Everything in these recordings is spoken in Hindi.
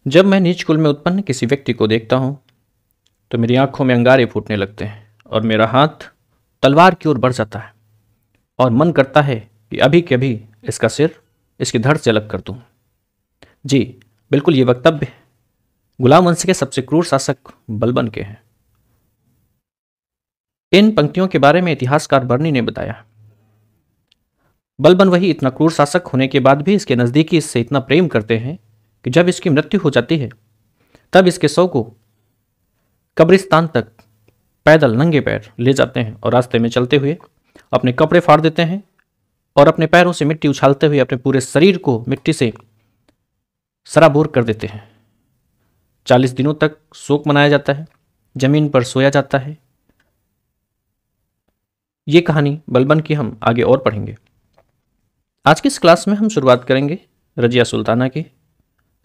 जब मैं नीच कुल में उत्पन्न किसी व्यक्ति को देखता हूं तो मेरी आंखों में अंगारे फूटने लगते हैं और मेरा हाथ तलवार की ओर बढ़ जाता है और मन करता है कि अभी के अभी इसका सिर इसकी धड़ से अलग कर दूं। जी बिल्कुल, ये वक्तव्य गुलाम वंश के सबसे क्रूर शासक बलबन के हैं। इन पंक्तियों के बारे में इतिहासकार बर्नी ने बताया। बलबन वही इतना क्रूर शासक होने के बाद भी इसके नजदीकी इससे इतना प्रेम करते हैं कि जब इसकी मृत्यु हो जाती है तब इसके शव को कब्रिस्तान तक पैदल नंगे पैर ले जाते हैं और रास्ते में चलते हुए अपने कपड़े फाड़ देते हैं और अपने पैरों से मिट्टी उछालते हुए अपने पूरे शरीर को मिट्टी से सराबोर कर देते हैं। 40 दिनों तक शोक मनाया जाता है, जमीन पर सोया जाता है। ये कहानी बलबन की हम आगे और पढ़ेंगे। आज की इस क्लास में हम शुरुआत करेंगे रजिया सुल्ताना की।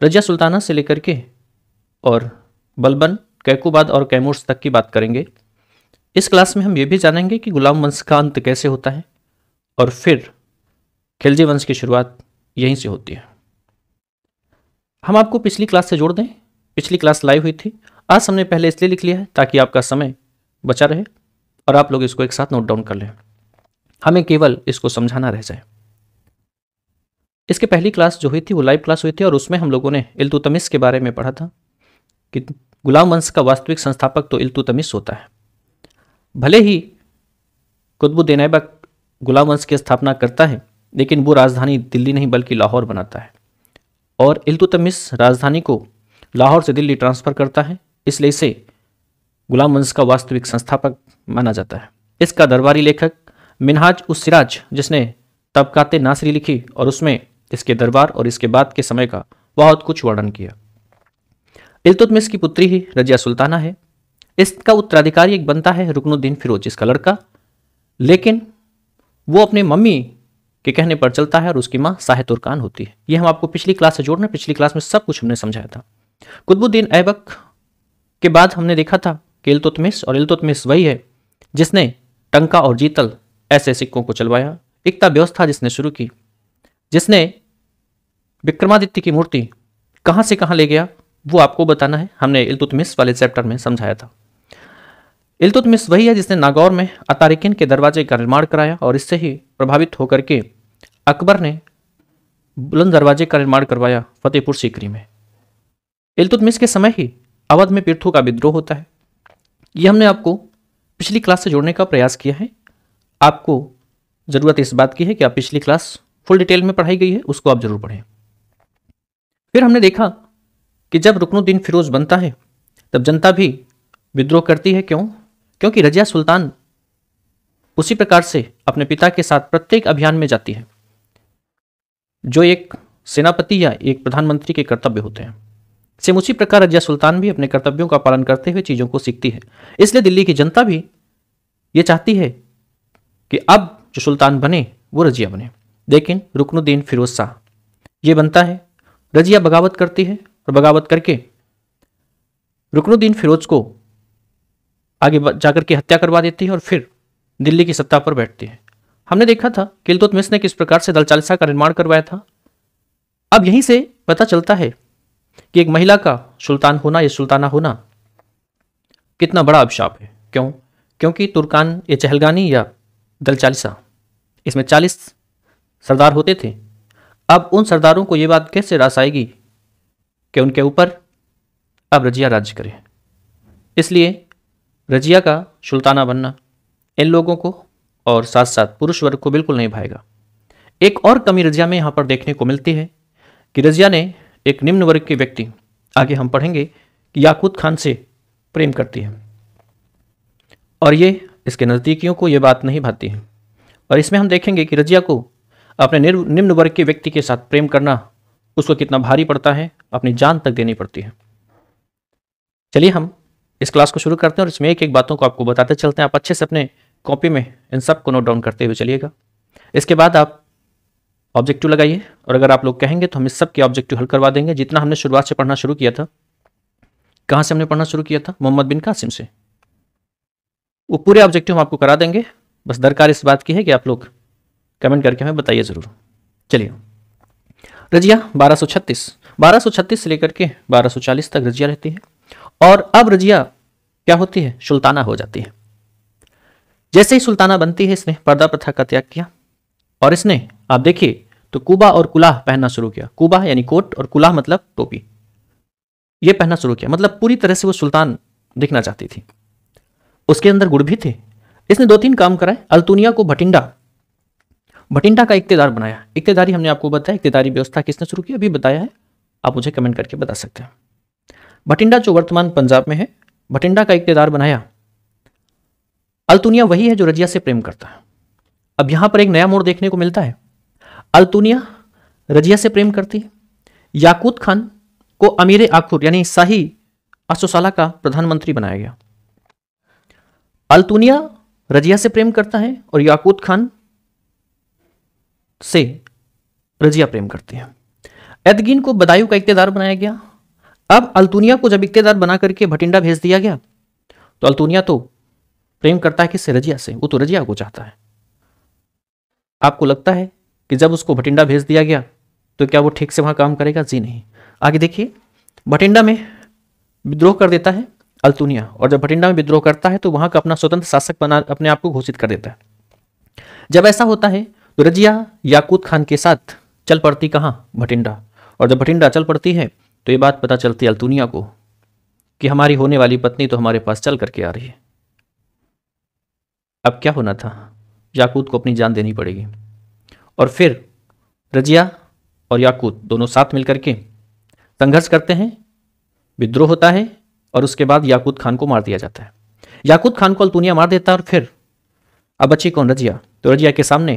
रजिया सुल्ताना से लेकर के और बलबन, कैकुबाद और कैमूर्स तक की बात करेंगे। इस क्लास में हम ये भी जानेंगे कि गुलाम वंश का अंत कैसे होता है और फिर खिलजी वंश की शुरुआत यहीं से होती है। हम आपको पिछली क्लास से जोड़ दें। पिछली क्लास लाइव हुई थी। आज हमने पहले इसलिए लिख लिया है ताकि आपका समय बचा रहे और आप लोग इसको एक साथ नोट डाउन कर लें, हमें केवल इसको समझाना रह जाए। इसके पहली क्लास जो हुई थी वो लाइव क्लास हुई थी और उसमें हम लोगों ने इल्तुतमिश के बारे में पढ़ा था कि गुलाम वंश का वास्तविक संस्थापक तो इल्तुतमिश होता है। भले ही कुतुबुद्दीन ऐबक गुलाम वंश की स्थापना करता है लेकिन वो राजधानी दिल्ली नहीं बल्कि लाहौर बनाता है और इल्तुतमिश राजधानी को लाहौर से दिल्ली ट्रांसफर करता है, इसलिए इसे गुलाम वंश का वास्तविक संस्थापक माना जाता है। इसका दरबारी लेखक मिनहाज उस सिराज, जिसने तबकाते नासरी लिखी और उसमें इसके दरबार और इसके बाद के समय का बहुत कुछ वर्णन किया। इल्तुतमिश की पुत्री ही रजिया सुल्ताना है। इसका उत्तराधिकारी एक बनता है रुकनुद्दीन फिरोज, इसका लड़का, लेकिन वो अपने मम्मी के कहने पर चलता है और उसकी माँ शाह तुर्कान होती है। ये हम आपको पिछली क्लास से जोड़ना, पिछली क्लास में सब कुछ हमने समझाया था। कुतुबुद्दीन ऐबक के बाद हमने देखा था कि इल्तुतमिश, और इल्तुतमिश वही है जिसने टंका और जीतल ऐसे सिक्कों को चलवाया, इक्ता व्यवस्था जिसने शुरू की, जिसने विक्रमादित्य की मूर्ति कहां से कहां ले गया वो आपको बताना है। हमने इल्तुतमिश वाले चैप्टर में समझाया था। इल्तुतमिश वही है जिसने नागौर में अतारिकिन के दरवाजे का निर्माण कराया और इससे ही प्रभावित होकर के अकबर ने बुलंद दरवाजे का निर्माण करवाया फतेहपुर सीकरी में। इल्तुतमिश के समय ही अवध में पिर्थू का विद्रोह होता है। यह हमने आपको पिछली क्लास से जोड़ने का प्रयास किया है। आपको जरूरत इस बात की है कि आप पिछली क्लास फुल डिटेल में पढ़ाई गई है, उसको आप जरूर पढ़ें। फिर हमने देखा कि जब रुकनुद्दीन फिरोज बनता है तब जनता भी विद्रोह करती है। क्यों? क्योंकि रजिया सुल्तान उसी प्रकार से अपने पिता के साथ प्रत्येक अभियान में जाती है जो एक सेनापति या एक प्रधानमंत्री के कर्तव्य होते हैं। सेम उसी प्रकार रजिया सुल्तान भी अपने कर्तव्यों का पालन करते हुए चीजों को सीखती है। इसलिए दिल्ली की जनता भी ये चाहती है कि अब जो सुल्तान बने वो रजिया बने। लेकिन रुकनुद्दीन फिरोज शाह ये बनता है, रजिया बगावत करती है और बगावत करके रुकनुद्दीन फिरोज को आगे जाकर के हत्या करवा देती है और फिर दिल्ली की सत्ता पर बैठती है। हमने देखा था कि इल्तुतमिश ने किस प्रकार से दल चालिसा का निर्माण करवाया था। अब यहीं से पता चलता है कि एक महिला का सुल्तान होना या सुल्ताना होना कितना बड़ा अभिशाप है। क्यों? क्योंकि तुर्कान या चहलगानी या दल चालिसा, इसमें 40 सरदार होते थे। अब उन सरदारों को यह बात कैसे रास आएगी कि उनके ऊपर अब रजिया राज्य करे। इसलिए रजिया का सुल्ताना बनना इन लोगों को और साथ साथ पुरुष वर्ग को बिल्कुल नहीं भाएगा। एक और कमी रजिया में यहां पर देखने को मिलती है कि रजिया ने एक निम्न वर्ग के व्यक्ति, आगे हम पढ़ेंगे कि याकूत खान से प्रेम करती है और ये इसके नज़दीकियों को यह बात नहीं भाती है। और इसमें हम देखेंगे कि रजिया को अपने निम्न वर्ग के व्यक्ति के साथ प्रेम करना उसको कितना भारी पड़ता है, अपनी जान तक देनी पड़ती है। चलिए हम इस क्लास को शुरू करते हैं और इसमें एक एक बातों को आपको बताते चलते हैं। आप अच्छे से अपने कॉपी में इन सब को नोट डाउन करते हुए चलिएगा। इसके बाद आप ऑब्जेक्टिव लगाइए और अगर आप लोग कहेंगे तो हम इस सब के ऑब्जेक्टिव हल करवा देंगे। जितना हमने शुरुआत से पढ़ना शुरू किया था, कहाँ से हमने पढ़ना शुरू किया था? मोहम्मद बिन कासिम से। वो पूरे ऑब्जेक्टिव हम आपको करा देंगे। बस दरकार इस बात की है कि आप लोग कमेंट करके हमें बताइए ज़रूर। चलिए, रजिया 1236 से लेकर के 1240 तक रजिया रहती है और अब रजिया क्या होती है, सुल्ताना हो जाती है। जैसे ही सुल्ताना बनती है इसने पर्दा प्रथा का त्याग किया और इसने आप देखिए तो कुबा और कुलाह पहनना शुरू किया। कुबा यानी कोट और कुलाह मतलब टोपी, यह पहनना शुरू किया। मतलब पूरी तरह से वो सुल्तान दिखना चाहती थी। उसके अंदर गुण भी थे। इसने 2-3 काम कराए। अल्तुनिया को भटिंडा का इक्तेदार बनाया। इक्तेदारी हमने आपको बताया, इक्तेदारी व्यवस्था किसने शुरू की अभी बताया है, आप मुझे कमेंट करके बता सकते हैं। भटिंडा जो वर्तमान पंजाब में है, भटिंडा का इक्तेदार बनाया। अल्तुनिया वही है जो रजिया से प्रेम करता है। अब यहां पर एक नया मोड़ देखने को मिलता है। अल्तुनिया रजिया से प्रेम करती है। याकूत खान को अमीर आखुर यानी शाही अशोसाला का प्रधानमंत्री बनाया गया। अल्तुनिया रजिया से प्रेम करता है और याकूत खान से रजिया प्रेम करती है। एदगीन को बदायूं का इक्तेदार बनाया गया। अब अल्तुनिया को जब इक्तेदार बना करके भटिंडा भेज दिया गया तो अल्तुनिया तो प्रेम करता है किससे, रजिया से। वो तो रजिया को चाहता है। आपको लगता है कि जब उसको भटिंडा भेज दिया गया तो क्या वो ठीक से वहां काम करेगा? जी नहीं। आगे देखिए, भटिंडा में विद्रोह कर देता है अल्तुनिया और जब भटिंडा में विद्रोह करता है तो वहां का अपना स्वतंत्र शासक बना अपने आप को घोषित कर देता है। जब ऐसा होता है तो रजिया याकूत खान के साथ चल पड़ती कहां, भटिंडा। और जब भटिंडा चल पड़ती है तो ये बात पता चलती है अल्तुनिया को कि हमारी होने वाली पत्नी तो हमारे पास चल करके आ रही है। अब क्या होना था, याकूत को अपनी जान देनी पड़ेगी। और फिर रजिया और याकूत दोनों साथ मिलकर के संघर्ष करते हैं, विद्रोह होता है और उसके बाद याकूत खान को मार दिया जाता है। याकूत खान को अल्तुनिया मार देता है और फिर अब बची कौन, रजिया। तो रजिया के सामने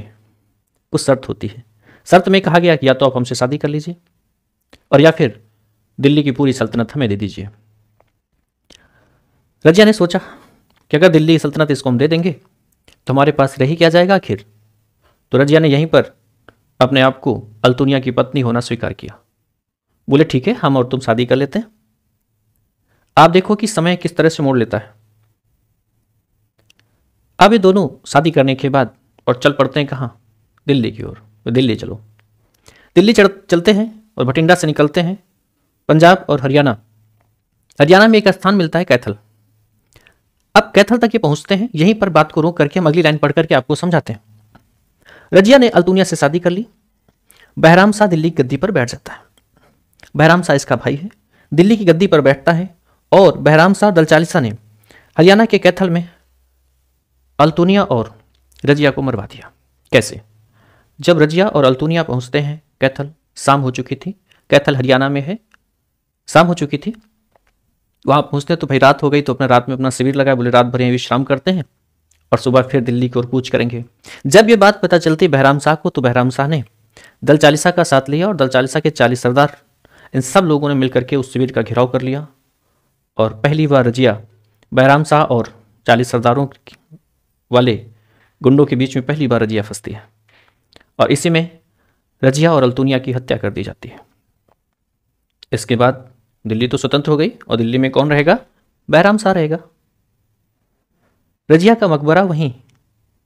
कुछ शर्त होती है। शर्त में कहा गया कि या तो आप हमसे शादी कर लीजिए और या फिर दिल्ली की पूरी सल्तनत हमें दे दीजिए। रजिया ने सोचा कि अगर दिल्ली की सल्तनत इसको हम दे देंगे तो हमारे पास रह ही क्या जाएगा आखिर। तो रजिया ने यहीं पर अपने आप को अल्तुनिया की पत्नी होना स्वीकार किया। बोले ठीक है, हम और तुम शादी कर लेते हैं। आप देखो कि समय किस तरह से मोड़ लेता है। अब ये दोनों शादी करने के बाद और चल पड़ते हैं कहाँ, दिल्ली की ओर। तो दिल्ली चलो, दिल्ली चलते हैं और भटिंडा से निकलते हैं पंजाब और हरियाणा। हरियाणा में एक स्थान मिलता है कैथल। अब कैथल तक ये पहुंचते हैं। यहीं पर बात को रोक करके हम अगली लाइन पढ़ करके आपको समझाते हैं। रजिया ने अल्तुनिया से शादी कर ली। बहराम शाह दिल्ली की गद्दी पर बैठ जाता है। बहराम शाह इसका भाई है, दिल्ली की गद्दी पर बैठता है और बहराम शाह दल चालीसा ने हरियाणा के कैथल में अल्तुनिया और रजिया को मरवा दिया। कैसे? जब रजिया और अल्तुनिया पहुंचते हैं कैथल, शाम हो चुकी थी। कैथल हरियाणा में है, शाम हो चुकी थी। वहां पहुंचते हैं तो भाई रात हो गई, तो अपना रात में अपना शिविर लगाया। बोले रात भर यहीं विश्राम करते हैं और सुबह फिर दिल्ली की ओर कूच करेंगे। जब ये बात पता चलती बहराम शाह को तो बहराम शाह ने दल चालीसा का साथ लिया और दल चालीसा के 40 सरदार, इन सब लोगों ने मिलकर के उस शिविर का घेराव कर लिया। और पहली बार रजिया बहराम शाह और 40 सरदारों वाले गुंडों के बीच में पहली बार रजिया फंसती है और इसी में रजिया और अल्तुनिया की हत्या कर दी जाती है। इसके बाद दिल्ली तो स्वतंत्र हो गई और दिल्ली में कौन रहेगा? बहराम शाह रहेगा। रजिया का मकबरा वहीं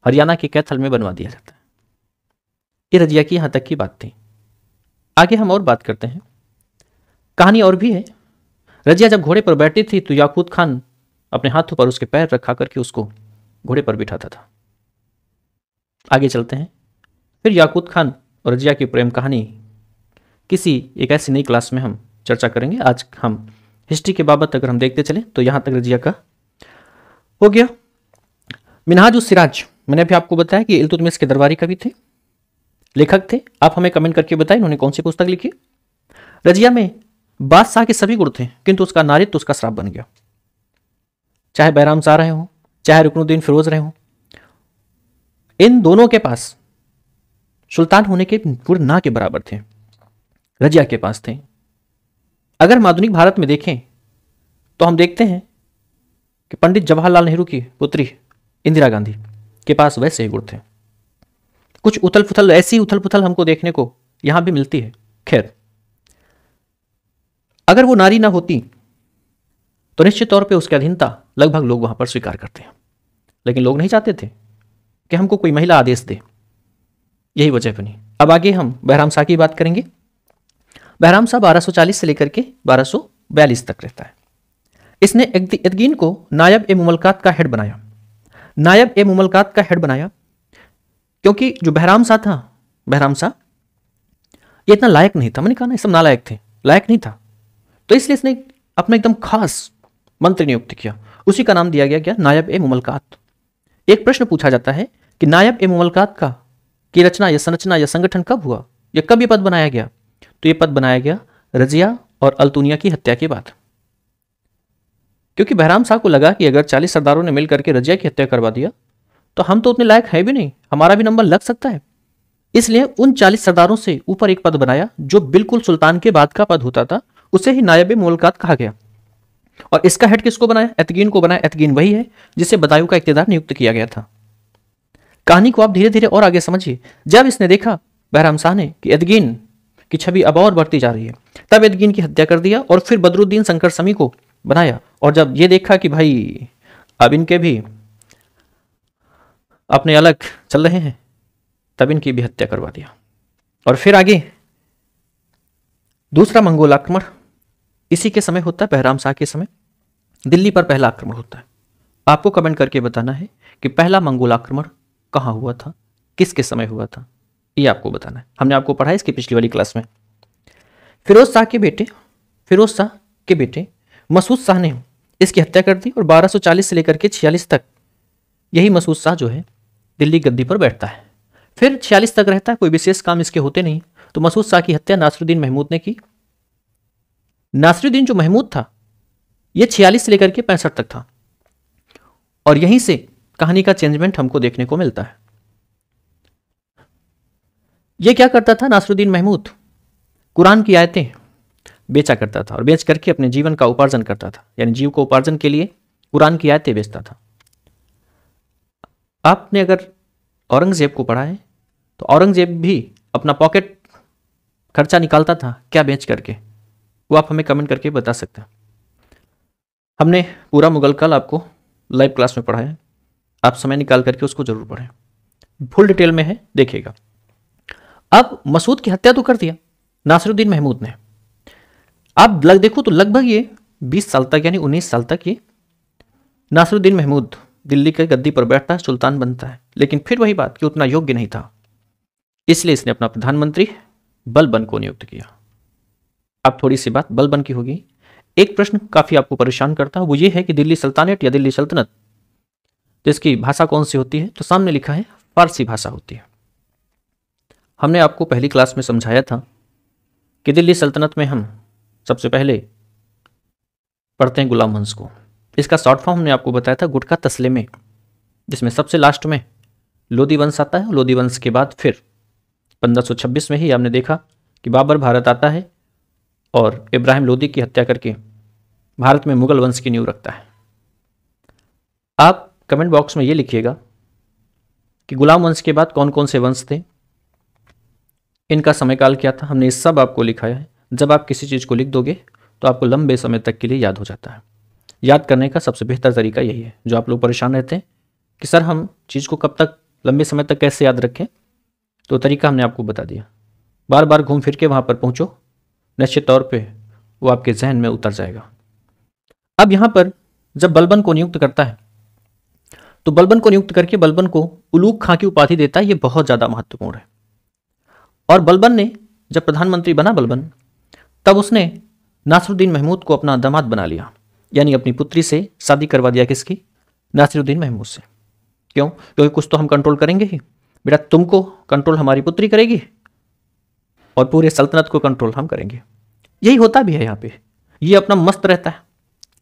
हरियाणा के कैथल में बनवा दिया जाता है। ये रजिया की यहां तक की बात थी। आगे हम और बात करते हैं। कहानी और भी है। रजिया जब घोड़े पर बैठी थी तो याकूत खान अपने हाथों पर उसके पैर रखा करके उसको घोड़े पर बिठाता था। आगे चलते हैं। फिर याकूत खान और रजिया की प्रेम कहानी किसी एक ऐसी नई क्लास में हम चर्चा करेंगे। आज हम हिस्ट्री के बाबत अगर हम देखते चले तो यहां तक रजिया का हो गया। मिनहाजुस सिराज, मैंने अभी आपको बताया कि इल्तुतमिश के दरबारी कवि थे, लेखक थे। आप हमें कमेंट करके बताएं इन्होंने कौन सी पुस्तक लिखी। रजिया में बादशाह के सभी गुण थे किंतु उसका नारित्व उसका श्राप बन गया। चाहे बहराम शाह रहे हों, चाहे रुकनुद्दीन फिरोज रहे हों, इन दोनों के पास सुल्तान होने के गुण ना के बराबर थे, रजिया के पास थे। अगर हम आधुनिक भारत में देखें तो हम देखते हैं कि पंडित जवाहरलाल नेहरू की पुत्री इंदिरा गांधी के पास वैसे ही गुण थे। कुछ उथल पुथल, ऐसी उथल पुथल हमको देखने को यहां भी मिलती है। खैर, अगर वो नारी ना होती तो निश्चित तौर पे उसकी अधीनता लगभग लोग वहां पर स्वीकार करते हैं, लेकिन लोग नहीं चाहते थे कि हमको कोई महिला आदेश दे। यही वजह बनी। अब आगे हम बहराम शाह की बात करेंगे। बहराम शाह 1240 से लेकर के 1242 तक रहता है। इसने एदगीन को नायब ए मुमलकात का हेड बनाया। नायब ए मुमलकात का हेड बनाया क्योंकि जो बहराम शाह था, बहराम शाह ये इतना लायक नहीं था। मैंने कहा ना, सब नालायक थे, लायक नहीं था, तो इसलिए इसने अपना एकदम खास मंत्री नियुक्त किया। उसी का नाम दिया गया क्या? नायब ए मुमलकात। एक प्रश्न पूछा जाता है कि नायब ए मुमलकात का की रचना या संरचना या संगठन कब हुआ, या कब ये पद बनाया गया? तो ये पद बनाया गया रजिया और अल्तुनिया की हत्या के बाद। क्योंकि बहराम शाह को लगा कि अगर 40 सरदारों ने मिलकर के रजिया की हत्या करवा दिया तो हम तो उतने लायक है भी नहीं, हमारा भी नंबर लग सकता है। इसलिए उन 40 सरदारों से ऊपर एक पद बनाया जो बिल्कुल सुल्तान के बाद का पद होता था, उसे ही नायब मुमलकात कहा गया। और इसका हेड किसको बनाया? एतगीन को बनाया। एतगीन वही है जिसे बदायूं का इख्तियार नियुक्त किया गया था। कहानी को आप धीरे धीरे और आगे समझिए। जब इसने देखा बहराम शाह ने कि एतगीन की छवि अब और बढ़ती जा रही है, तब एतगीन की हत्या कर दिया और फिर बदरुद्दीन शंकर समी को बनाया। और जब ये देखा कि भाई अब इनके भी अपने अलग चल रहे हैं, तब इनकी भी हत्या करवा दिया। और फिर आगे दूसरा मंगोल आक्रमण इसी के समय होता है, बहराम शाह के समय दिल्ली पर पहला आक्रमण होता है। आपको कमेंट करके बताना है कि पहला मंगोल आक्रमण कहाँ हुआ था, किसके समय हुआ था, ये आपको बताना है। हमने आपको पढ़ा इसकी पिछली वाली क्लास में। फिरोज शाह के बेटे मसूद शाह ने इसकी हत्या कर दी और 1240 से लेकर के 46 तक यही मसूद शाह जो है दिल्ली गद्दी पर बैठता है। फिर 46 तक रहता है, कोई विशेष काम इसके होते नहीं, तो मसूद शाह की हत्या नासिरुद्दीन महमूद ने की। नासिरुद्दीन जो महमूद था ये 46 से लेकर के 65 तक था, और यहीं से कहानी का चेंजमेंट हमको देखने को मिलता है। ये क्या करता था नासिरुद्दीन महमूद? कुरान की आयतें बेचा करता था और बेच करके अपने जीवन का उपार्जन करता था, यानी जीव को उपार्जन के लिए कुरान की आयतें बेचता था। आपने अगर औरंगजेब को पढ़ा है तो औरंगजेब भी अपना पॉकेट खर्चा निकालता था क्या बेच करके, वो आप हमें कमेंट करके बता सकते हैं। हमने पूरा मुगल काल आपको लाइव क्लास में पढ़ा है, आप समय निकाल करके उसको जरूर पढ़ें, फुल डिटेल में है, देखिएगा। अब मसूद की हत्या तो कर दिया नासिरुद्दीन महमूद ने। आप देखो तो लगभग ये 20 साल तक, यानी 19 साल तक ये नासिरुद्दीन महमूद दिल्ली के गद्दी पर बैठता है, सुल्तान बनता है। लेकिन फिर वही बात कि उतना योग्य नहीं था, इसलिए इसने अपना प्रधानमंत्री बलबन को नियुक्त किया। अब थोड़ी सी बात बलबन की होगी। एक प्रश्न काफी आपको परेशान करता है, वो ये है कि दिल्ली सल्तनत या दिल्ली सल्तनत, तो इसकी भाषा कौन सी होती है? तो सामने लिखा है फारसी भाषा होती है। हमने आपको पहली क्लास में समझाया था कि दिल्ली सल्तनत में हम सबसे पहले पढ़ते हैं गुलाम वंश को। इसका शॉर्ट फॉर्म हमने आपको बताया था गुटका तस्लिमे, जिसमें सबसे लास्ट में लोदी वंश आता है। लोदी वंश के बाद फिर 1526 में ही हमने देखा कि बाबर भारत आता है और इब्राहिम लोदी की हत्या करके भारत में मुगल वंश की नींव रखता है। आप कमेंट बॉक्स में ये लिखिएगा कि गुलाम वंश के बाद कौन कौन से वंश थे, इनका समयकाल क्या था। हमने इस सब आपको लिखाया है। जब आप किसी चीज़ को लिख दोगे तो आपको लंबे समय तक के लिए याद हो जाता है। याद करने का सबसे बेहतर तरीका यही है। जो आप लोग परेशान रहते हैं कि सर हम चीज़ को कब तक, लंबे समय तक कैसे याद रखें, तो तरीका हमने आपको बता दिया। बार बार घूम फिर के वहाँ पर पहुँचो, निश्चित तौर पे वो आपके जहन में उतर जाएगा। अब यहाँ पर जब बलबन को नियुक्त करता है तो बलबन को नियुक्त करके बलबन को उलूग खां की उपाधि देता है। ये बहुत ज़्यादा महत्वपूर्ण है। और बलबन ने जब प्रधानमंत्री बना बलबन, तब उसने नासिरुद्दीन महमूद को अपना दामाद बना लिया, यानी अपनी पुत्री से शादी करवा दिया। किसकी? नासिरुद्दीन महमूद से। क्यों? क्योंकि कुछ तो हम कंट्रोल करेंगे ही बेटा, तुमको कंट्रोल हमारी पुत्री करेगी और पूरे सल्तनत को कंट्रोल हम करेंगे। यही होता भी है यहाँ पे। ये अपना मस्त रहता है,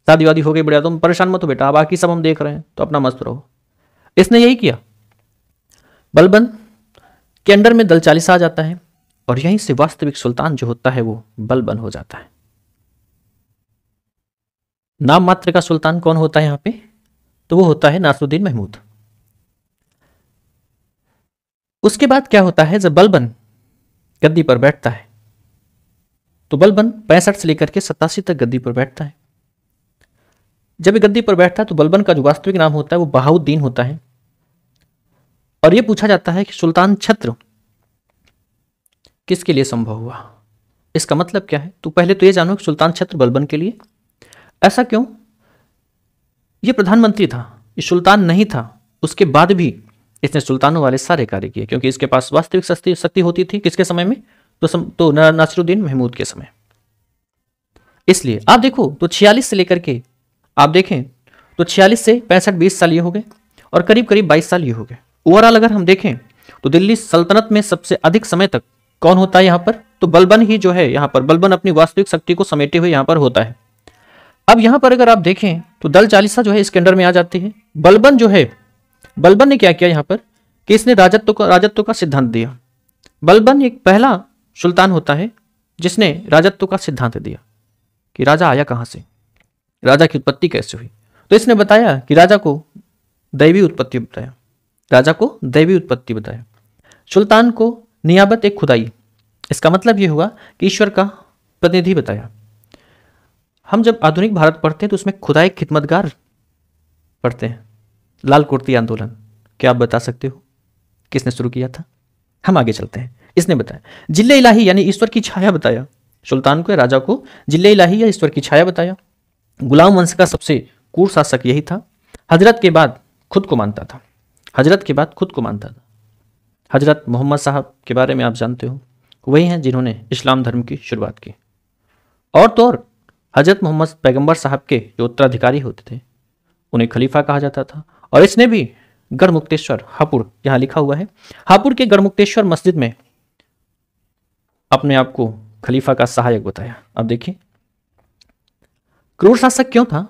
शादी वादी हो गई बेटा, तुम परेशान मत हो बेटा, बाकी सब हम देख रहे हैं, तो अपना मस्त रहो। इसने यही किया। बलबन के अंडर में दल 40 आ जाता है और यहीं से वास्तविक सुल्तान जो होता है वो बलबन हो जाता है। नाम मात्र का सुल्तान कौन होता है यहाँ पे? तो वो होता है नासिरुद्दीन महमूद। उसके बाद क्या होता है, जब बलबन गद्दी पर बैठता है तो बलबन 65 से लेकर के 87 तक गद्दी पर बैठता है। जब ये गद्दी पर बैठता है तो बलबन का जो वास्तविक नाम होता है वो बहाउद्दीन होता है। और ये पूछा जाता है कि सुल्तान छत्र किसके लिए संभव हुआ? इसका मतलब क्या है? तो पहले तो ये जानो कि सुल्तान छत्र बलबन के लिए ऐसा क्यों? ये प्रधानमंत्री था, ये सुल्तान नहीं था, उसके बाद भी इसने सुल्तानों वाले सारे कार्य किए, क्योंकि इसके पास वास्तविक शक्ति होती थी। किसके समय में? तो नासिरुद्दीन महमूद के समय। इसलिए आप देखो तो 46 से लेकर के आप देखें तो 46 से 65 20 साल ये हो गए और करीब करीब 22 साल ये हो गए। ओवरऑल अगर हम देखें तो दिल्ली सल्तनत में सबसे अधिक समय तक कौन होता है यहाँ पर? तो बलबन ही जो है यहाँ पर, बलबन अपनी वास्तविक शक्ति को समेटे हुए यहाँ पर होता है। अब यहाँ पर अगर आप देखें तो दल चालीसा जो है इसके अंडर में आ जाती है। बलबन जो है, बलबन ने क्या किया यहाँ पर कि इसने राजत्व का सिद्धांत दिया। बलबन एक पहला सुल्तान होता है जिसने राजत्व का सिद्धांत दिया कि राजा आया कहां से, राजा की उत्पत्ति कैसे हुई। तो इसने बताया कि राजा को दैवी उत्पत्ति बताया, राजा को दैवी उत्पत्ति बताया। सुल्तान को नियाबत एक खुदाई, इसका मतलब यह हुआ कि ईश्वर का प्रतिनिधि बताया। हम जब आधुनिक भारत पढ़ते हैं तो उसमें खुदाई खिदमतगार पढ़ते हैं। लाल कुर्ती आंदोलन, क्या आप बता सकते हो किसने शुरू किया था? हम आगे चलते हैं। इसने बताया जिल्ले इलाही यानी ईश्वर की छाया बताया। सुल्तान को, राजा को जिल्ले इलाही या ईश्वर की छाया बताया। गुलाम वंश का सबसे क्रूर शासक यही था। हजरत के बाद खुद को मानता था, हजरत के बाद खुद को मानता था। हजरत मोहम्मद साहब के बारे में आप जानते हो, वही हैं जिन्होंने इस्लाम धर्म की शुरुआत की। और तो और हजरत मोहम्मद पैगंबर साहब के जो उत्तराधिकारी होते थे उन्हें खलीफा कहा जाता था। और इसने भी गढ़मुक्तेश्वर, हापुड़, यहाँ लिखा हुआ है, हापुड़ के गढ़मुक्तेश्वर मस्जिद में अपने आप को खलीफा का सहायक बताया। अब देखिए क्रूर शासक क्यों था?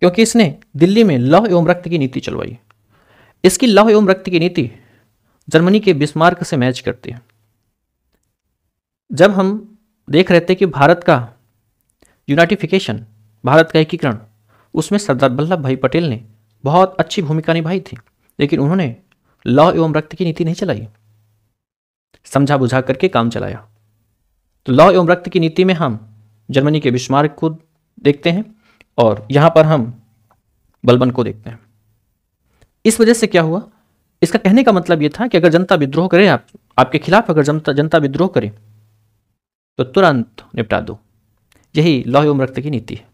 क्योंकि इसने दिल्ली में लौह एवं रक्त की नीति चलवाई। इसकी लौह एवं रक्त की नीति जर्मनी के बिस्मार्क से मैच करती है। जब हम देख रहे थे कि भारत का यूनाइटिफिकेशन, भारत का एकीकरण, उसमें सरदार वल्लभ भाई पटेल ने बहुत अच्छी भूमिका निभाई थी, लेकिन उन्होंने लौह एवं रक्त की नीति नहीं चलाई, समझा बुझा करके काम चलाया। तो लौह एवं रक्त की नीति में हम जर्मनी के बिस्मार्क को देखते हैं और यहां पर हम बलबन को देखते हैं। इस वजह से क्या हुआ, इसका कहने का मतलब यह था कि अगर जनता विद्रोह करे, आपके खिलाफ अगर जनता विद्रोह करे तो तुरंत निपटा दो। यही लौह एवं रक्त की नीति है।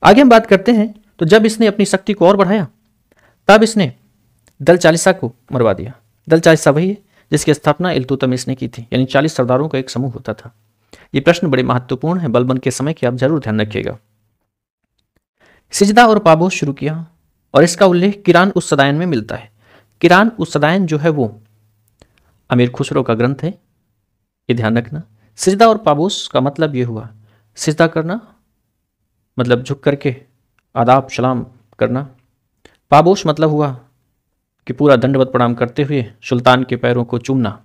आगे हम बात करते हैं तो जब इसने अपनी शक्ति को और बढ़ाया तब इसने दल चालीसा को मरवा दिया। दल चालीसा वही है जिसकी स्थापना इल्तुतमिश ने की थी, यानी 40 सरदारों का एक समूह होता था। ये प्रश्न बड़े महत्वपूर्ण है बलबन के समय की, आप जरूर ध्यान रखिएगा। सिजदा और पाबोश शुरू किया और इसका उल्लेख किरान उस सदायन में मिलता है। किरान उस सदायन जो है वो अमीर खुसरो का ग्रंथ है, ये ध्यान रखना। सिजदा और पाबोश का मतलब ये हुआ, सिजदा करना मतलब झुक करके आदाब सलाम करना। पाबोश मतलब हुआ कि पूरा दंडवत प्रणाम करते हुए सुल्तान के पैरों को चूमना।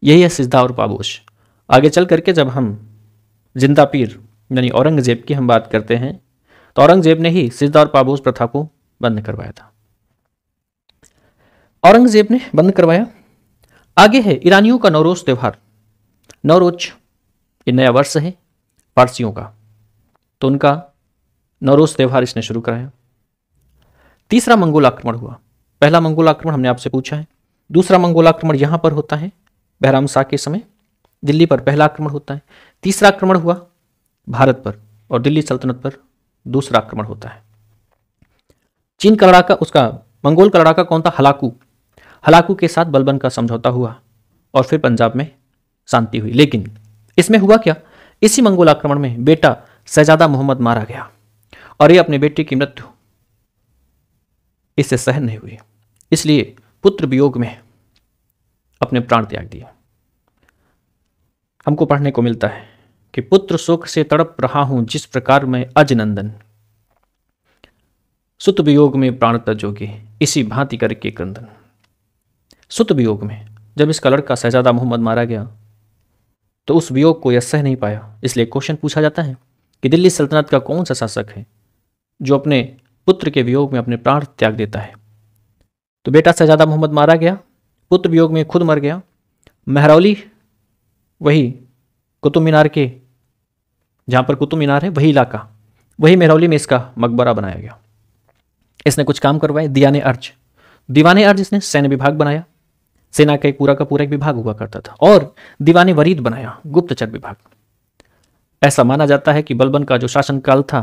यही है सिजदा और पाबोश। आगे चल करके जब हम जिंदा पीर यानी औरंगजेब की हम बात करते हैं तो औरंगजेब ने ही सिजदा और पाबोश प्रथा को बंद करवाया था। औरंगजेब ने बंद करवाया। आगे है ईरानियों का नौरोज त्यौहार। नौरोज ये नया वर्ष है पारसियों का, तो उनका नौरोज त्यौहार इसने शुरू कराया। तीसरा मंगोल आक्रमण हुआ। पहला मंगोल आक्रमण हमने आपसे पूछा है, दूसरा मंगोल आक्रमण यहां पर होता है बहराम शाह के समय, दिल्ली पर पहला आक्रमण होता है। तीसरा आक्रमण हुआ भारत पर और दिल्ली सल्तनत पर दूसरा आक्रमण होता है। चीन का लड़ाका, उसका मंगोल का लड़ाका कौन था? हलाकू। हलाकू के साथ बलबन का समझौता हुआ और फिर पंजाब में शांति हुई। लेकिन इसमें हुआ क्या, इसी मंगोल आक्रमण में बेटा शहजादा मोहम्मद मारा गया और ये अपने बेटे की मृत्यु इससे सहन नहीं हुई, इसलिए पुत्र वियोग में अपने प्राण त्याग दिए। हमको पढ़ने को मिलता है कि पुत्र शोक से तड़प रहा हूं जिस प्रकार मैं अजनंदन, सुत वियोग में प्राण तजोगे इसी भांति करके क्रंदन। सुत वियोग में जब इसका लड़का शहजादा मोहम्मद मारा गया तो उस वियोग को यह सह नहीं पाया, इसलिए क्वेश्चन पूछा जाता है कि दिल्ली सल्तनत का कौन सा शासक है जो अपने पुत्र के वियोग में अपने प्राण त्याग देता है। तो बेटा शहजादा मोहम्मद मारा गया, पुत्र वियोग में खुद मर गया। महरौली, वही कुतुब मीनार के, जहां पर कुतुब मीनार है वही इलाका, वही महरौली में इसका मकबरा बनाया गया। इसने कुछ काम करवाए। दीवाने अर्ज, दीवाने अर्ज इसने सैन्य विभाग बनाया, सेना का एक पूरा एक विभाग हुआ करता था। और दीवाने वरीद बनाया, गुप्तचर विभाग। ऐसा माना जाता है कि बलबन का जो शासनकाल था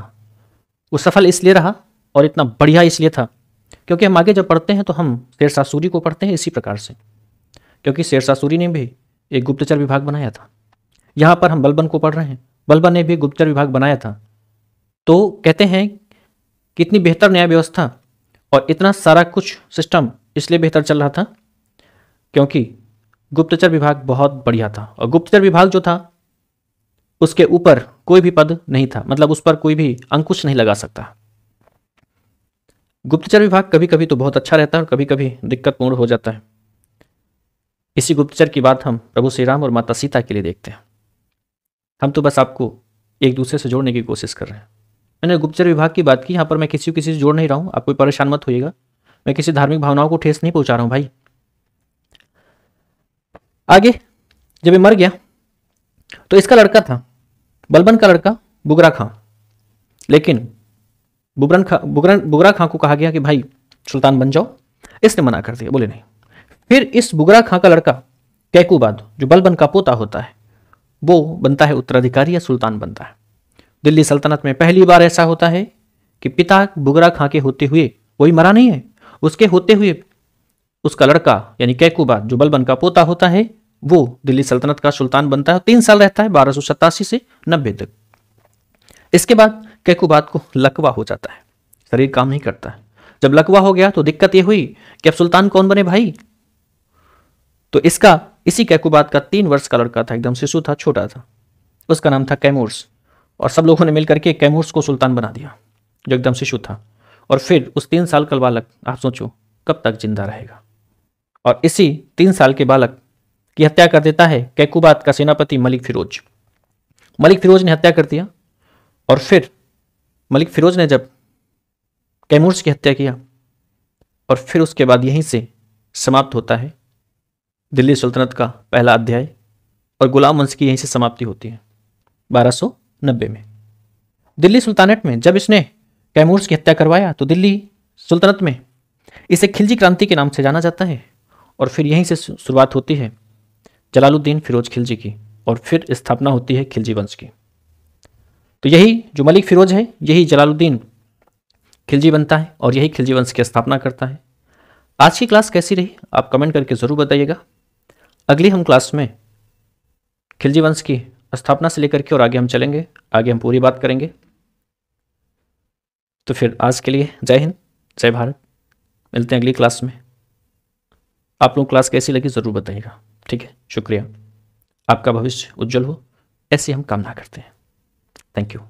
वो सफल इसलिए रहा और इतना बढ़िया इसलिए था क्योंकि हम आगे जब पढ़ते हैं तो हम शेरशाह सूरी को पढ़ते हैं इसी प्रकार से, क्योंकि शेरशाह सूरी ने भी एक गुप्तचर विभाग बनाया था। यहाँ पर हम बलबन को पढ़ रहे हैं, बलबन ने भी एक गुप्तचर विभाग बनाया था। तो कहते हैं कि इतनी बेहतर न्याय व्यवस्था और इतना सारा कुछ सिस्टम इसलिए बेहतर चल रहा था क्योंकि गुप्तचर विभाग बहुत बढ़िया था। और गुप्तचर विभाग जो था उसके ऊपर कोई भी पद नहीं था, मतलब उस पर कोई भी अंकुश नहीं लगा सकता। गुप्तचर विभाग कभी कभी तो बहुत अच्छा रहता है और कभी कभी दिक्कतपूर्ण हो जाता है। इसी गुप्तचर की बात हम प्रभु श्री राम और माता सीता के लिए देखते हैं। हम तो बस आपको एक दूसरे से जोड़ने की कोशिश कर रहे हैं। मैंने गुप्तचर विभाग की बात की, यहाँ पर मैं किसी को किसी से जोड़ नहीं रहा हूँ, आप कोई परेशान मत होइएगा। मैं किसी धार्मिक भावनाओं को ठेस नहीं पहुंचा रहा हूँ भाई। आगे जब ये मर गया तो इसका लड़का था, बलबन का लड़का बुगरा खां, लेकिन बुगरा खां को कहा गया कि भाई सुल्तान बन जाओ। इसने मना कर दिया, बोले नहीं। फिर इस बुगरा खां का लड़का कैकूबाद जो बलबन का पोता होता है वो बनता है उत्तराधिकारी या सुल्तान बनता है। दिल्ली सल्तनत में पहली बार ऐसा होता है कि पिता बुगरा खां के होते हुए, वही मरा नहीं है, उसके होते हुए उसका लड़का यानी कैकूबाद जो बलबन का पोता होता है वो दिल्ली सल्तनत का सुल्तान बनता है। 3 साल रहता है 1287 से 90 तक। इसके बाद कैकूबाद को लकवा हो जाता है, शरीर काम नहीं करता है। जब लकवा हो गया तो दिक्कत यह हुई कि अब सुल्तान कौन बने भाई। तो इसी कैकूबाद का 3 वर्ष का लड़का था, एकदम शिशु था, छोटा था, उसका नाम था कैमूर्स। और सब लोगों ने मिलकर के कैमूर्स को सुल्तान बना दिया जो एकदम शिशु था। और फिर उस 3 साल का बालक, आप सोचो कब तक जिंदा रहेगा। और इसी 3 साल के बालक की हत्या कर देता है कैकूबाद का सेनापति मलिक फिरोज। मलिक फिरोज ने हत्या कर दिया। और फिर मलिक फिरोज ने जब कैमूर्स की हत्या किया और फिर उसके बाद यहीं से समाप्त होता है दिल्ली सुल्तनत का पहला अध्याय और गुलाम वंश की यहीं से समाप्ति होती है 1290 में। दिल्ली सुल्तानेट में जब इसने कैमूर्स की हत्या करवाया तो दिल्ली सुल्तनत में इसे खिलजी क्रांति के नाम से जाना जाता है। और फिर यहीं से शुरुआत होती है जलालुद्दीन फिरोज खिलजी की और फिर स्थापना होती है खिलजी वंश की। तो यही जो मलिक फिरोज है यही जलालुद्दीन खिलजी बनता है और यही खिलजी वंश की स्थापना करता है। आज की क्लास कैसी रही आप कमेंट करके ज़रूर बताइएगा। अगली हम क्लास में खिलजी वंश की स्थापना से लेकर के और आगे हम चलेंगे, आगे हम पूरी बात करेंगे। तो फिर आज के लिए जय हिंद, जय भारत। मिलते हैं अगली क्लास में। आप लोग क्लास कैसी लगी ज़रूर बताइएगा। ठीक है, शुक्रिया। आपका भविष्य उज्जवल हो ऐसी हम कामना करते हैं। Thank you.